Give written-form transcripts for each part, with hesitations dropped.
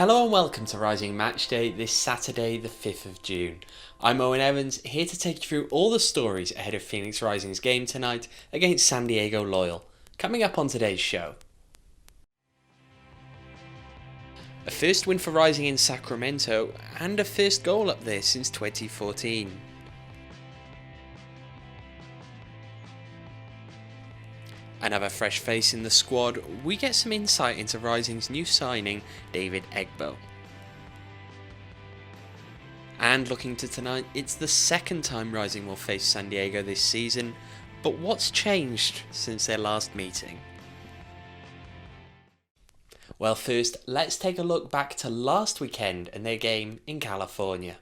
Hello and welcome to Rising Matchday this Saturday the 5th of June. I'm Owain Evans, here to take you through all the stories ahead of Phoenix Rising's game tonight against San Diego Loyal. Coming up on today's show. A first win for Rising in Sacramento and a first goal up there since 2014. Another fresh face in the squad, we get some insight into Rising's new signing, David Egbo. And looking to tonight, it's the second time Rising will face San Diego this season, but what's changed since their last meeting? Well, first, let's take a look back to last weekend and their game in California.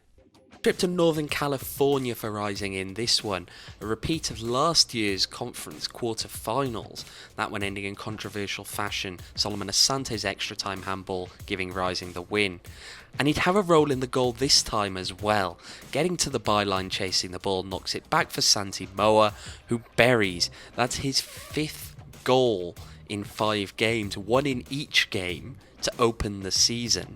Trip to Northern California for Rising in this one, a repeat of last year's conference quarter-finals, that one ending in controversial fashion, Solomon Asante's extra time handball giving Rising the win. And he'd have a role in the goal this time as well, getting to the byline chasing the ball, knocks it back for Santi Moa, who buries. That's his 5th goal in 5 games, 1 in each game to open the season.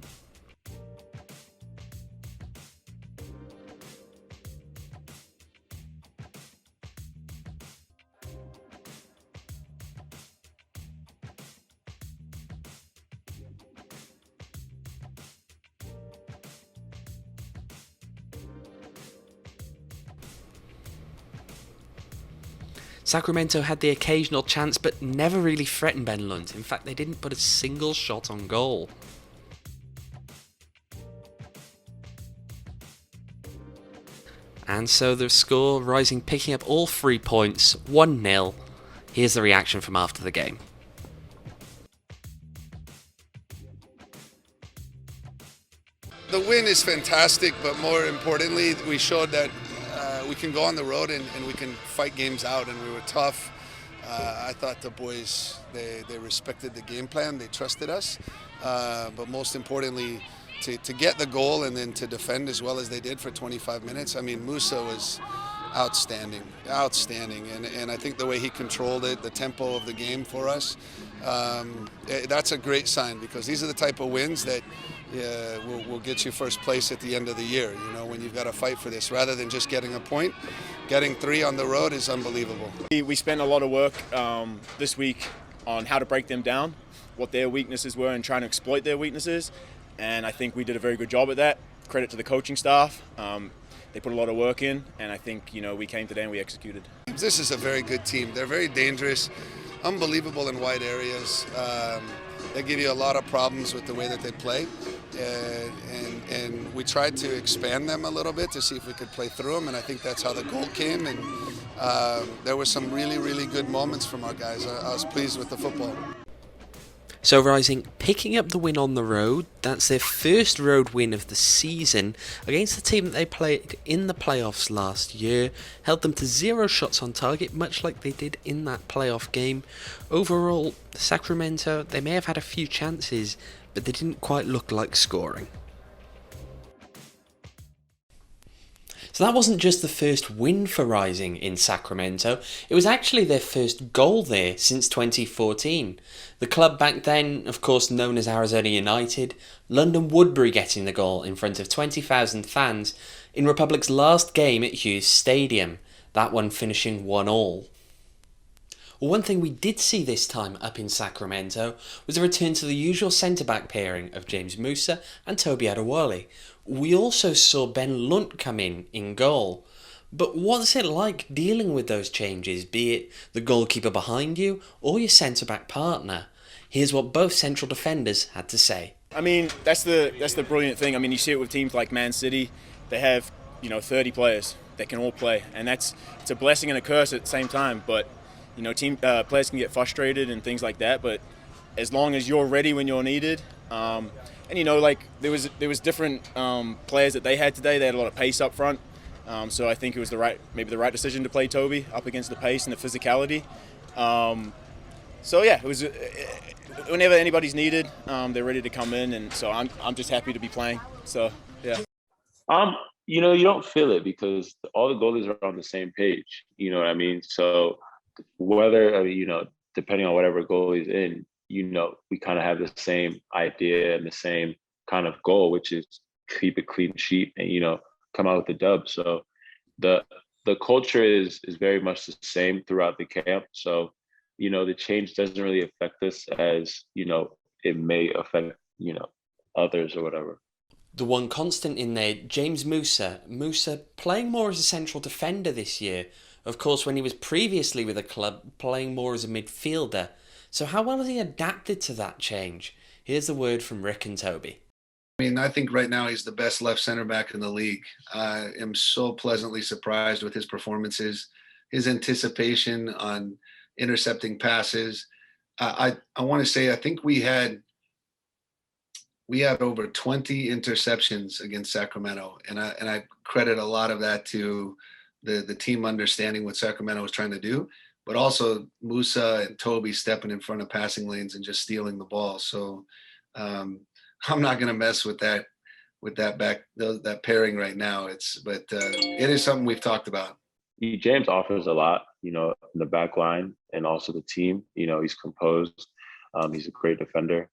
Sacramento had the occasional chance but never really threatened Ben Lund. In fact, they didn't put a single shot on goal. And so the score, Rising picking up all 3 points, 1-0. Here's the reaction from after the game. The win is fantastic, but more importantly, we showed that we can go on the road and we can fight games out, and we were tough. I thought the boys, they respected the game plan, they trusted us, but most importantly, to get the goal and then to defend as well as they did for 25 minutes. I mean, Musa was outstanding, and I think the way he controlled it, the tempo of the game for us, that's a great sign, because these are the type of wins that will get you first place at the end of the year. You know, when you've got to fight for this, rather than just getting a point, getting 3 on the road is unbelievable. We spent a lot of work this week on how to break them down, what their weaknesses were, and trying to exploit their weaknesses. And I think we did a very good job at that. Credit to the coaching staff. They put a lot of work in, and I think we came today and we executed. This is a very good team. They're very dangerous, unbelievable in wide areas. They give you a lot of problems with the way that they play, and we tried to expand them a little bit to see if we could play through them, and I think that's how the goal came. And there were some really, really good moments from our guys. I was pleased with the football. So Rising picking up the win on the road. That's their first road win of the season against the team that they played in the playoffs last year. Held them to 0 shots on target, much like they did in that playoff game. Overall, Sacramento, they may have had a few chances, but they didn't quite look like scoring. So that wasn't just the first win for Rising in Sacramento, it was actually their first goal there since 2014. The club back then, of course known as Arizona United, London Woodbury getting the goal in front of 20,000 fans in Republic's last game at Hughes Stadium, that one finishing 1-1. Well, one thing we did see this time up in Sacramento was a return to the usual centre-back pairing of James Musa and Tobi Adewole. We also saw Ben Lunt come in goal. But what's it like dealing with those changes, be it the goalkeeper behind you or your centre-back partner? Here's what both central defenders had to say. I mean, that's the brilliant thing. I mean, you see it with teams like Man City. They have 30 players that can all play, and it's a blessing and a curse at the same time. But team players can get frustrated and things like that. But as long as you're ready when you're needed. There was different players that they had today. They had a lot of pace up front, so I think it was the right decision to play Tobi up against the pace and the physicality. It was whenever anybody's needed, they're ready to come in, and so I'm just happy to be playing. So yeah. You don't feel it because all the goalies are on the same page. You know what I mean? So whether depending on whatever goalie's in, we kind of have the same idea and the same kind of goal, which is keep a clean sheet and, come out with a dub. So the culture is very much the same throughout the camp. So, the change doesn't really affect us as, it may affect, others or whatever. The one constant in there, James Musa. Musa playing more as a central defender this year. Of course, when he was previously with the club, playing more as a midfielder. So how well has he adapted to that change? Here's the word from Rick and Tobi. I mean, I think right now he's the best left center back in the league. I am so pleasantly surprised with his performances, his anticipation on intercepting passes. I want to say I think we had over 20 interceptions against Sacramento, and I credit a lot of that to the team understanding what Sacramento was trying to do, but also Musa and Tobi stepping in front of passing lanes and just stealing the ball. So I'm not going to mess with that that pairing right now. But it is something we've talked about. James offers a lot, in the back line and also the team. He's composed. He's a great defender.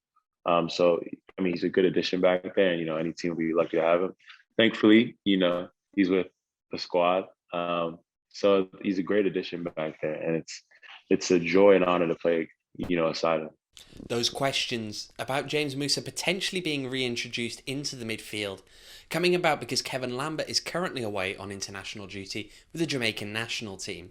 So, I mean, he's a good addition back there, and, any team will be lucky to have him. Thankfully, he's with the squad. So he's a great addition back there, and it's a joy and honor to play, aside him. Those questions about James Musa potentially being reintroduced into the midfield coming about because Kevin Lambert is currently away on international duty with the Jamaican national team.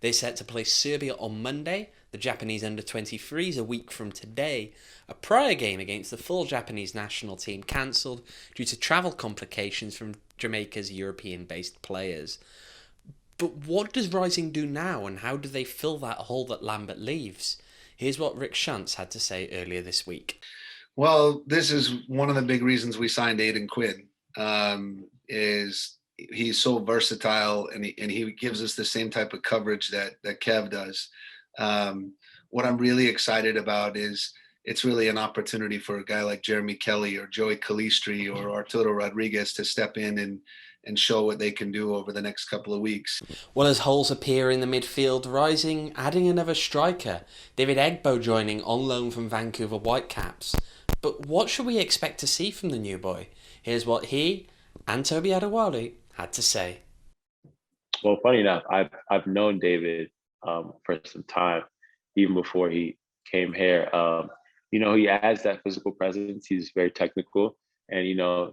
They're set to play Serbia on Monday, the Japanese under-23s a week from today. A prior game against the full Japanese national team cancelled due to travel complications from Jamaica's European-based players. But what does Rising do now, and how do they fill that hole that Lambert leaves? Here's what Rick Schantz had to say earlier this week. Well, this is one of the big reasons we signed Aidan Quinn. Is he's so versatile, and he gives us the same type of coverage that Kev does. What I'm really excited about is it's really an opportunity for a guy like Jeremy Kelly or Joey Calistri or Arturo Rodriguez to step in and show what they can do over the next couple of weeks. Well, as holes appear in the midfield, Rising adding another striker, David Egbo joining on loan from Vancouver Whitecaps. But what should we expect to see from the new boy? Here's what he and Tobi Adewole had to say. Well, funny enough, I've known David for some time, even before he came here. He adds that physical presence. He's very technical. And,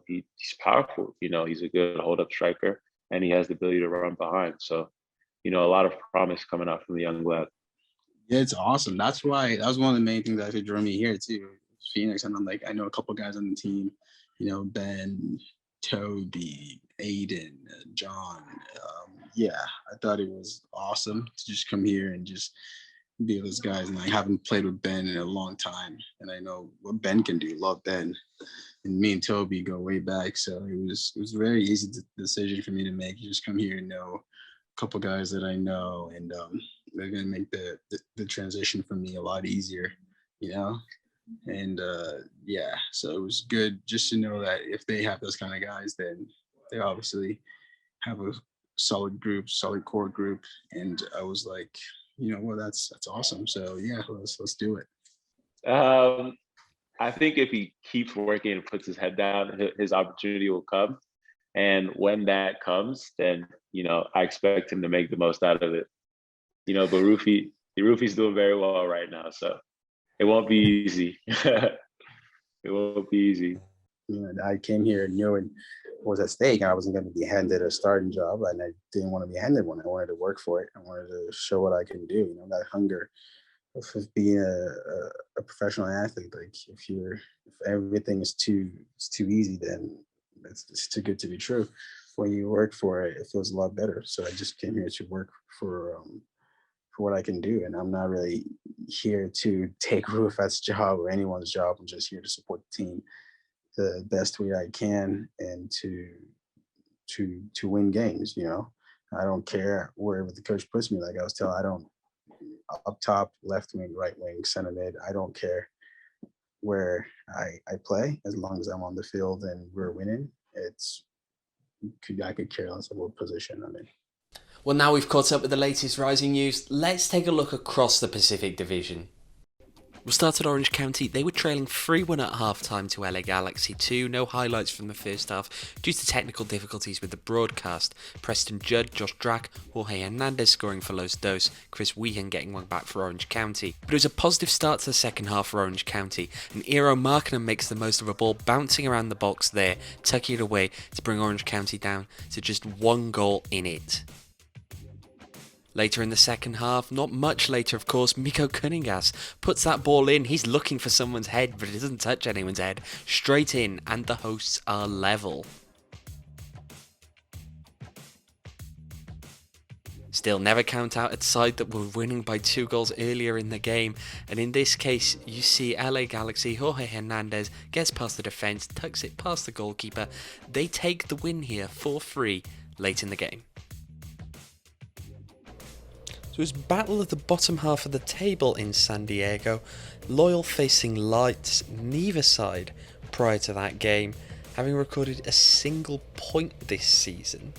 he's powerful. He's a good hold-up striker, and he has the ability to run behind. So, a lot of promise coming out from the young lad. Yeah, it's awesome. That was one of the main things that drew me here, too. Phoenix, and I know a couple of guys on the team, Ben, Toby, Aiden, John. I thought it was awesome to just come here and just be with those guys. And I haven't played with Ben in a long time, and I know what Ben can do. Love Ben. And me and Toby go way back, so it was a very easy decision for me to make. Just come here and know a couple guys that I know, and they're gonna make the transition for me a lot easier, And so it was good just to know that if they have those kind of guys, then they obviously have a solid group, solid core group. And I was like, that's awesome. So yeah, let's do it. I think if he keeps working and puts his head down, his opportunity will come. And when that comes, then, I expect him to make the most out of it. But Rufi's doing very well right now. So it won't be easy. It won't be easy. I came here knowing what was at stake. I wasn't going to be handed a starting job, and I didn't want to be handed one. I wanted to work for it. I wanted to show what I can do. That hunger of being a professional athlete. Like if everything is too easy, then it's too good to be true. When you work for it, it feels a lot better. So I just came here to work for what I can do, and I'm not really here to take Rufat's job or anyone's job. I'm just here to support the team the best way I can and to win games. I don't care wherever the coach puts me. Like I was telling, I don't up top, left wing, right wing, center mid. I don't care where I play as long as I'm on the field and we're winning. I could care less of what position I'm in. Well, now we've caught up with the latest Rising news, let's take a look across the Pacific Division. We'll start at Orange County. They were trailing 3-1 at half-time to LA Galaxy 2. No highlights from the first half due to technical difficulties with the broadcast. Preston Judd, Josh Drack, Jorge Hernandez scoring for Los Dos, Chris Weehan getting one back for Orange County. But it was a positive start to the second half for Orange County, and Eero Markkanen makes the most of a ball bouncing around the box there, tucking it away to bring Orange County down to just 1 goal in it. Later in the second half, not much later of course, Mikko Kuningas puts that ball in. He's looking for someone's head, but it doesn't touch anyone's head. Straight in, and the hosts are level. Still, never count out a side that were winning by 2 goals earlier in the game, and in this case, you see LA Galaxy, Jorge Hernandez gets past the defence, tucks it past the goalkeeper. They take the win here 4-3 late in the game. So it was battle of the bottom half of the table in San Diego. Loyal facing Lights, neither side prior to that game, having recorded a single point this season.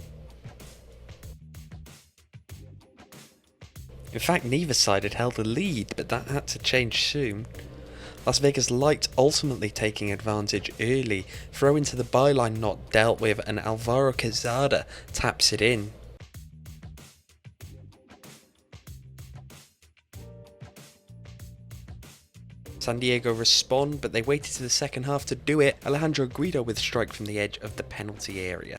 In fact, neither side had held a lead, but that had to change soon. Las Vegas Light ultimately taking advantage early, throw into the byline not dealt with, and Alvaro Quezada taps it in. San Diego respond, but they waited to the second half to do it. Alejandro Guido with a strike from the edge of the penalty area.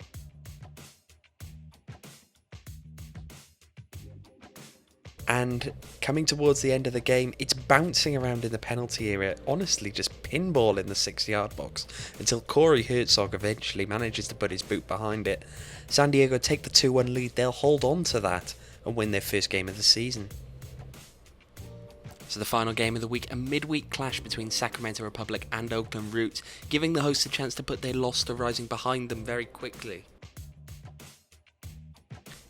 And coming towards the end of the game, it's bouncing around in the penalty area, honestly just pinball in the 6-yard box, until Corey Herzog eventually manages to put his boot behind it. San Diego take the 2-1 lead, they'll hold on to that and win their first game of the season. So the final game of the week, a midweek clash between Sacramento Republic and Oakland Roots, giving the hosts a chance to put their loss to Rising behind them very quickly.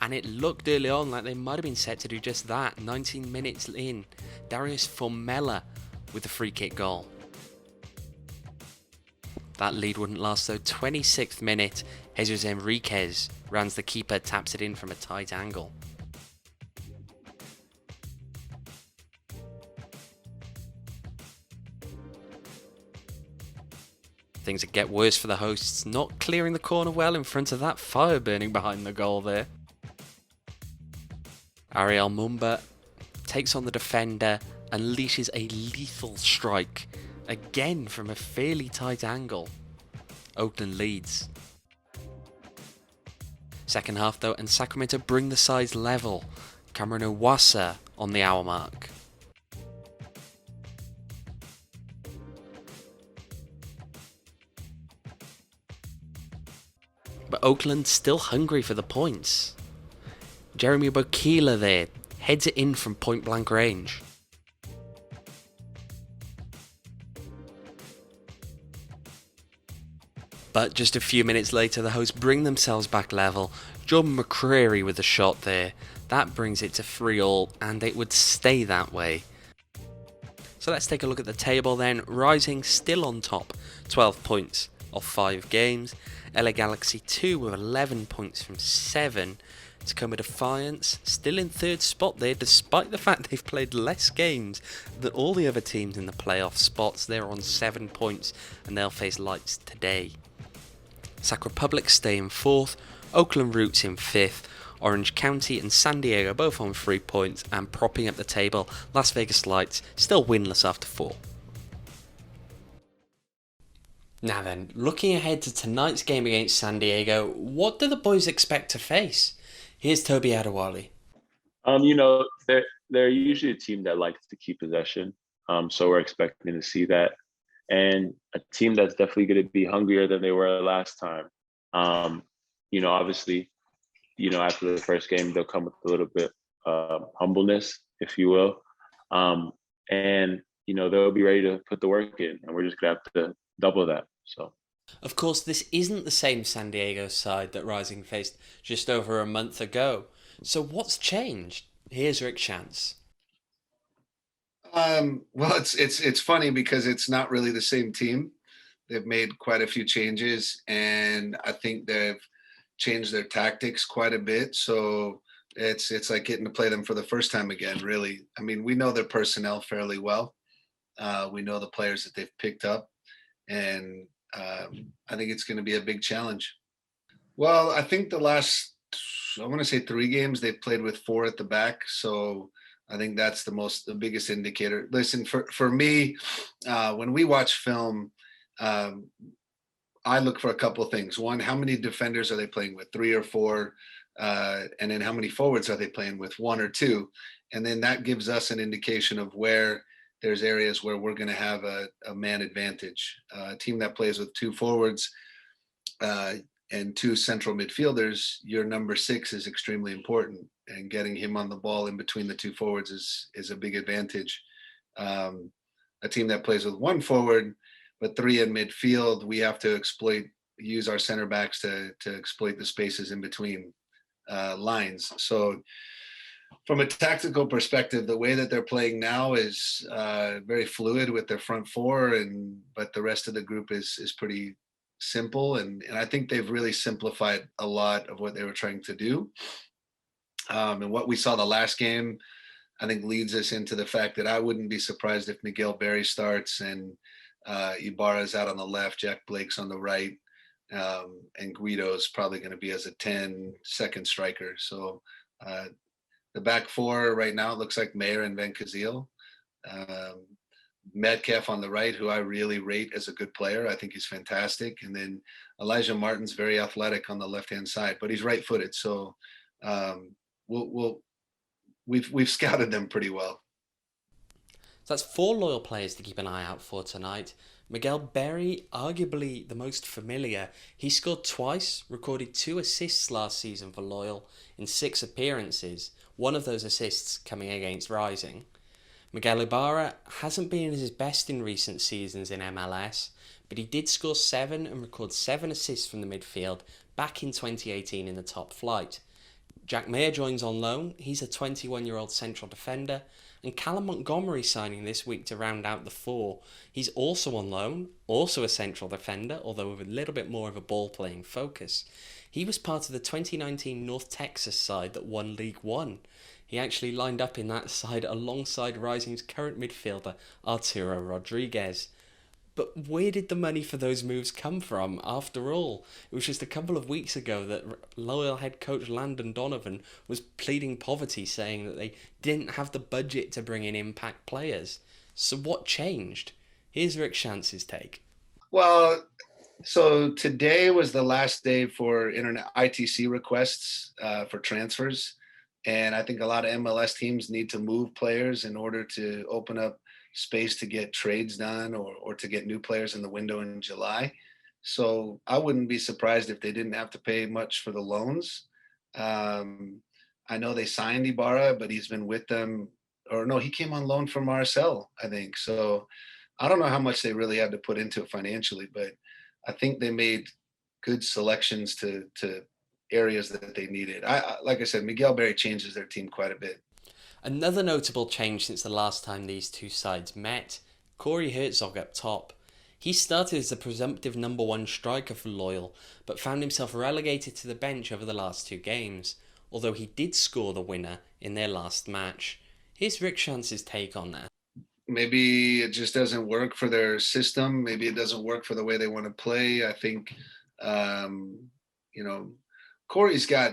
And it looked early on like they might have been set to do just that. 19 minutes in, Darius Formella with the free kick goal. That lead wouldn't last though. 26th minute, Jesus Enriquez rounds the keeper, taps it in from a tight angle. Things that get worse for the hosts, not clearing the corner well in front of that fire burning behind the goal there. Ariel Mumba takes on the defender, unleashes a lethal strike, again from a fairly tight angle. Oakland leads. Second half though, and Sacramento bring the sides level. Cameron Owasa on the hour mark. But Oakland still hungry for the points. Jeremy Bokila there heads it in from point blank range. But just a few minutes later, the hosts bring themselves back level. Jordan McCreary with a shot there. That brings it to 3-3, and it would stay that way. So let's take a look at the table then. Rising still on top, 12 points of 5 games. LA Galaxy 2 with 11 points from 7. Tacoma Defiance still in 3rd spot there, despite the fact they've played less games than all the other teams in the playoff spots. They're on 7 points and they'll face Lights today. Sac Republic stay in 4th, Oakland Roots in 5th, Orange County and San Diego both on 3 points, and propping up the table, Las Vegas Lights still winless after 4. Now then, looking ahead to tonight's game against San Diego, what do the boys expect to face? Here's Tobi Adewole. They're usually a team that likes to keep possession. So we're expecting to see that. And a team that's definitely going to be hungrier than they were last time. Obviously, after the first game, they'll come with a little bit humbleness, if you will. And they'll be ready to put the work in. And we're just going to have to double that. So. Of course, this isn't the same San Diego side that Rising faced just over a month ago. So what's changed? Here's Rick Schantz. Well, it's funny because it's not really the same team. They've made quite a few changes, and I think they've changed their tactics quite a bit. So it's like getting to play them for the first time again, really. I mean, we know their personnel fairly well. We know the players that they've picked up, and I think it's going to be a big challenge. Well, I think I want to say 3 games, they played with 4 at the back. So I think that's the biggest indicator. Listen, for me, when we watch film, um, I look for a couple of things. One, how many defenders are they playing with, 3 or 4? And then how many forwards are they playing with, 1 or 2? And then that gives us an indication of where there's areas where we're going to have a man advantage. A team that plays with 2 forwards and 2 central midfielders, your number 6 is extremely important, and getting him on the ball in between the 2 forwards is a big advantage. A team that plays with 1 forward but 3 in midfield, we have to use our center backs to exploit the spaces in between lines. So from a tactical perspective, the way that they're playing now is very fluid with their front 4, but the rest of the group is pretty simple, and I think they've really simplified a lot of what they were trying to do. And what we saw the last game, I think, leads us into the fact that I wouldn't be surprised if Miguel Berry starts and Ibarra's out on the left, Jack Blake's on the right, and Guido's probably going to be as a 10 second striker. So the back 4 right now, it looks like Mayer and Van Kazeel. Metcalf on the right, who I really rate as a good player. I think he's fantastic. And then Elijah Martin's very athletic on the left-hand side, but he's right-footed. So we've scouted them pretty well. So that's 4 Loyal players to keep an eye out for tonight. Miguel Berry, arguably the most familiar. He scored twice, recorded 2 assists last season for Loyal in 6 appearances, one of those assists coming against Rising. Miguel Ibarra hasn't been at his best in recent seasons in MLS, but he did score 7 and record 7 assists from the midfield back in 2018 in the top flight. Jack Mayer joins on loan. He's a 21-year-old central defender. And Callum Montgomery signing this week to round out the 4. He's also on loan, also a central defender, although with a little bit more of a ball-playing focus. He was part of the 2019 North Texas side that won League One. He actually lined up in that side alongside Rising's current midfielder, Arturo Rodriguez. But where did the money for those moves come from? After all, it was just a couple of weeks ago that Loyal head coach Landon Donovan was pleading poverty, saying that they didn't have the budget to bring in impact players. So what changed? Here's Rick Shantz's take. Well, so today was the last day for internet ITC requests for transfers. And I think a lot of MLS teams need to move players in order to open up space to get trades done or to get new players in the window in July. So I wouldn't be surprised if they didn't have to pay much for the loans. I know they signed Ibarra, but he's been with them, or no, he came on loan from Marcel, I think. So I don't know how much they really had to put into it financially, but I think they made good selections to areas that they needed. Like I said, Miguel Berry changes their team quite a bit. Another notable change since the last time these two sides met, Corey Herzog up top. He started as the presumptive number 1 striker for Loyal, but found himself relegated to the bench over the last 2 games, although he did score the winner in their last match. Here's Rick Shantz's take on that. Maybe it just doesn't work for their system. Maybe it doesn't work for the way they want to play. I think, Corey's got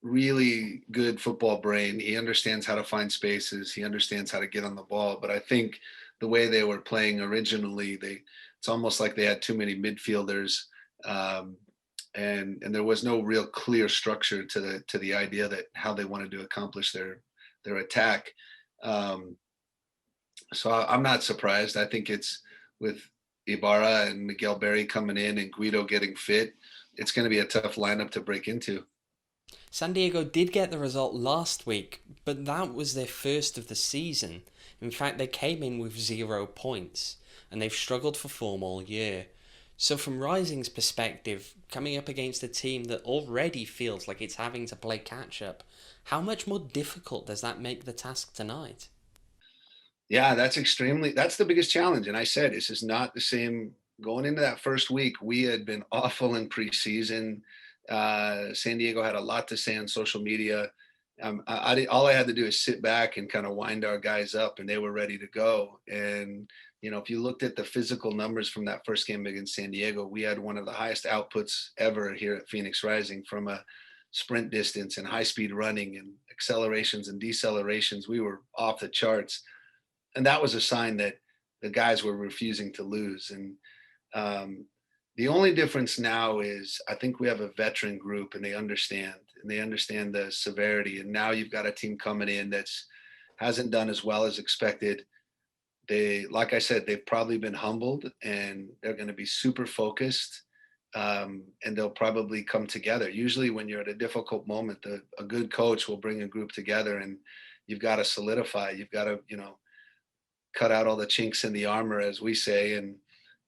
really good football brain. He understands how to find spaces. He understands how to get on the ball. But I think the way they were playing originally, it's almost like they had too many midfielders, and there was no real clear structure to the idea that how they wanted to accomplish their attack. So I'm not surprised. I think it's with Ibarra and Miguel Berry coming in and Guido getting fit, it's going to be a tough lineup to break into. San Diego did get the result last week, but that was their first of the season. In fact, they came in with 0 points, and they've struggled for form all year. So from Rising's perspective, coming up against a team that already feels like it's having to play catch-up, how much more difficult does that make the task tonight? Yeah, that's the biggest challenge. And I said, this is not the same. Going into that first week, we had been awful in preseason. San Diego had a lot to say on social media. All I had to do is sit back and kind of wind our guys up, and they were ready to go. And if you looked at the physical numbers from that first game against San Diego, we had one of the highest outputs ever here at Phoenix Rising from a sprint distance and high speed running and accelerations and decelerations. We were off the charts, and that was a sign that the guys were refusing to lose. And the only difference now is I think we have a veteran group, and they understand the severity. And now you've got a team coming in that's hasn't done as well as expected. Like I said, they've probably been humbled, and they're going to be super focused, and they'll probably come together. Usually when you're at a difficult moment, a good coach will bring a group together, and you've got to solidify. You've got to, cut out all the chinks in the armor, as we say. And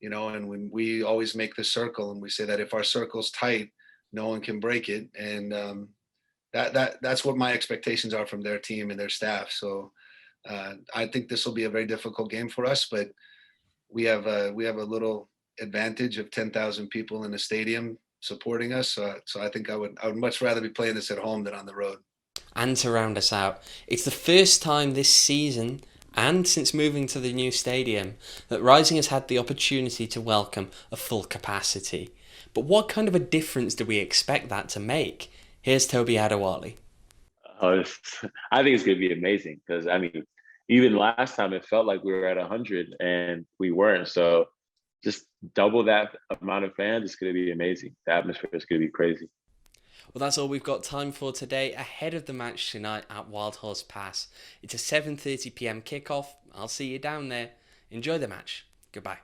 when we always make the circle, and we say that if our circle's tight, no one can break it. And that's what my expectations are from their team and their staff. So I think this will be a very difficult game for us, but we have a little advantage of 10,000 people in the stadium supporting us. So I think I would much rather be playing this at home than on the road. And to round us out, it's the first time this season, and since moving to the new stadium, that Rising has had the opportunity to welcome a full capacity. But what kind of a difference do we expect that to make? Here's Tobi Adewole. I think it's going to be amazing because, even last time it felt like we were at 100 and we weren't. So just double that amount of fans, it's going to be amazing. The atmosphere is going to be crazy. Well, that's all we've got time for today ahead of the match tonight at Wild Horse Pass. It's a 7:30 p.m. kickoff. I'll see you down there. Enjoy the match. Goodbye.